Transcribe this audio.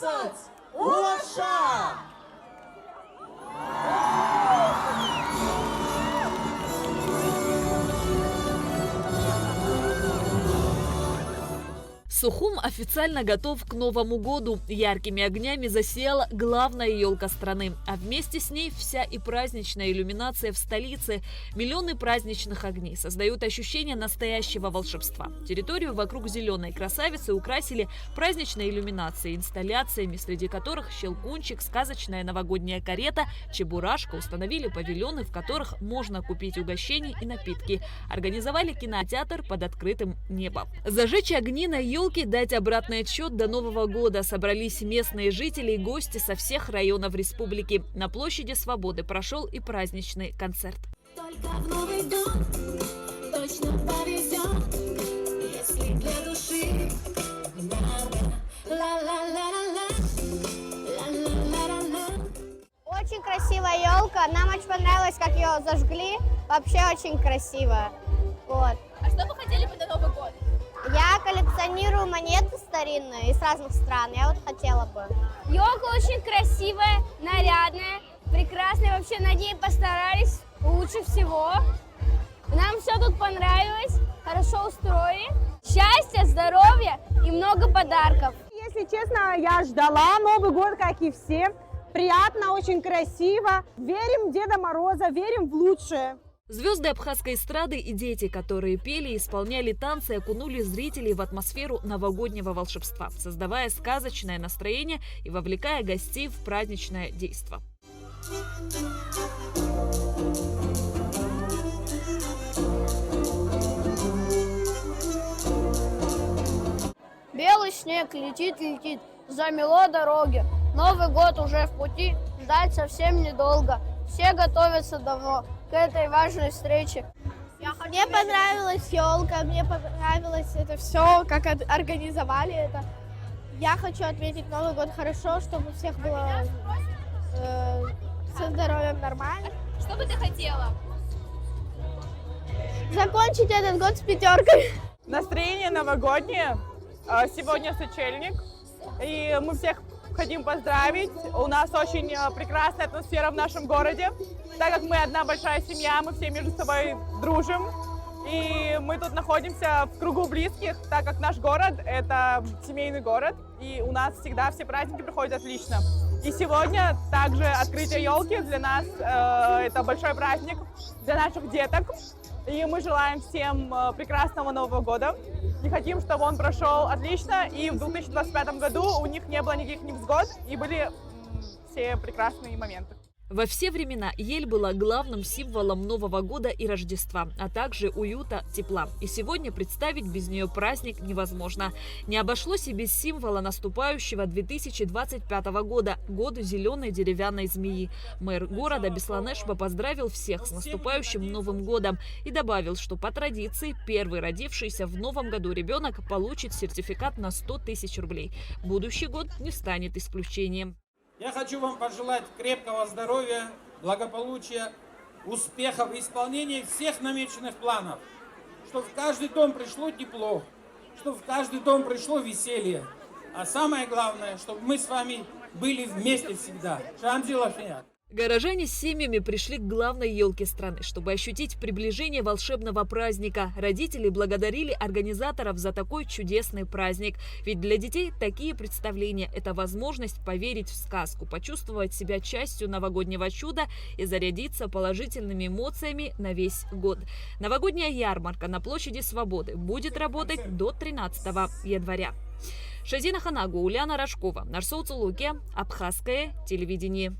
12. Лоша! Сухум официально готов к Новому году. Яркими огнями засияла главная елка страны. А вместе с ней вся и праздничная иллюминация в столице. Миллионы праздничных огней создают ощущение настоящего волшебства. Территорию вокруг зеленой красавицы украсили праздничной иллюминацией, инсталляциями, среди которых щелкунчик, сказочная новогодняя карета, чебурашка, установили павильоны, в которых можно купить угощения и напитки. Организовали кинотеатр под открытым небом. Зажечь огни на елке, дать обратный отсчет до Нового года собрались местные жители и гости со всех районов республики. На площади Свободы прошел и праздничный концерт. Только в Новый год точно повезет, если для души надо. Очень красивая елка. Нам очень понравилось, как ее зажгли. Вообще очень красиво. Вот. А что вы хотели бы на Новый год? Я коллекционирую монеты старинные из разных стран. Я вот хотела бы. Елка очень красивая, нарядная, прекрасная. Вообще над ней постарались лучше всего. Нам все тут понравилось, хорошо устроили. Счастья, здоровья и много подарков. Если честно, я ждала Новый год, как и все. Приятно, очень красиво. Верим в Деда Мороза, верим в лучшее. Звезды абхазской эстрады и дети, которые пели и исполняли танцы, окунули зрителей в атмосферу новогоднего волшебства, создавая сказочное настроение и вовлекая гостей в праздничное действо. Белый снег летит, летит, замело дороги. Новый год уже в пути, ждать совсем недолго. Все готовятся давно к этой важной встрече. Мне понравилась елка, мне понравилось это все, как организовали это. Я хочу отметить Новый год хорошо, чтобы у всех было со здоровьем нормально. Что бы ты хотела? Закончить этот год с пятеркой. Настроение новогоднее. Сегодня сочельник. И мы всех хотим поздравить. У нас очень прекрасная атмосфера в нашем городе. Так как мы одна большая семья, мы все между собой дружим. И мы тут находимся в кругу близких, так как наш город – это семейный город. И у нас всегда все праздники проходят отлично. И сегодня также открытие елки для нас это большой праздник для наших деток. И мы желаем всем прекрасного Нового года. И хотим, чтобы он прошел отлично. И в 2025 году у них не было никаких невзгод. И были все прекрасные моменты. Во все времена ель была главным символом Нового года и Рождества, а также уюта, тепла. И сегодня представить без нее праздник невозможно. Не обошлось и без символа наступающего 2025 года – года зеленой деревянной змеи. Мэр города Бесланешба поздравил всех с наступающим Новым годом и добавил, что по традиции первый родившийся в Новом году ребенок получит сертификат на 100 тысяч рублей. Будущий год не станет исключением. Я хочу вам пожелать крепкого здоровья, благополучия, успехов и исполнения всех намеченных планов. Чтобы в каждый дом пришло тепло, чтобы в каждый дом пришло веселье. А самое главное, чтобы мы с вами были вместе всегда. Шамзилафия. Горожане с семьями пришли к главной елке страны, чтобы ощутить приближение волшебного праздника. Родители благодарили организаторов за такой чудесный праздник. Ведь для детей такие представления – это возможность поверить в сказку, почувствовать себя частью новогоднего чуда и зарядиться положительными эмоциями на весь год. Новогодняя ярмарка на площади Свободы будет работать до 13 января. Шазина Ханагу, Уляна Рожкова, Нарсоу Цулуке, Абхазское телевидение.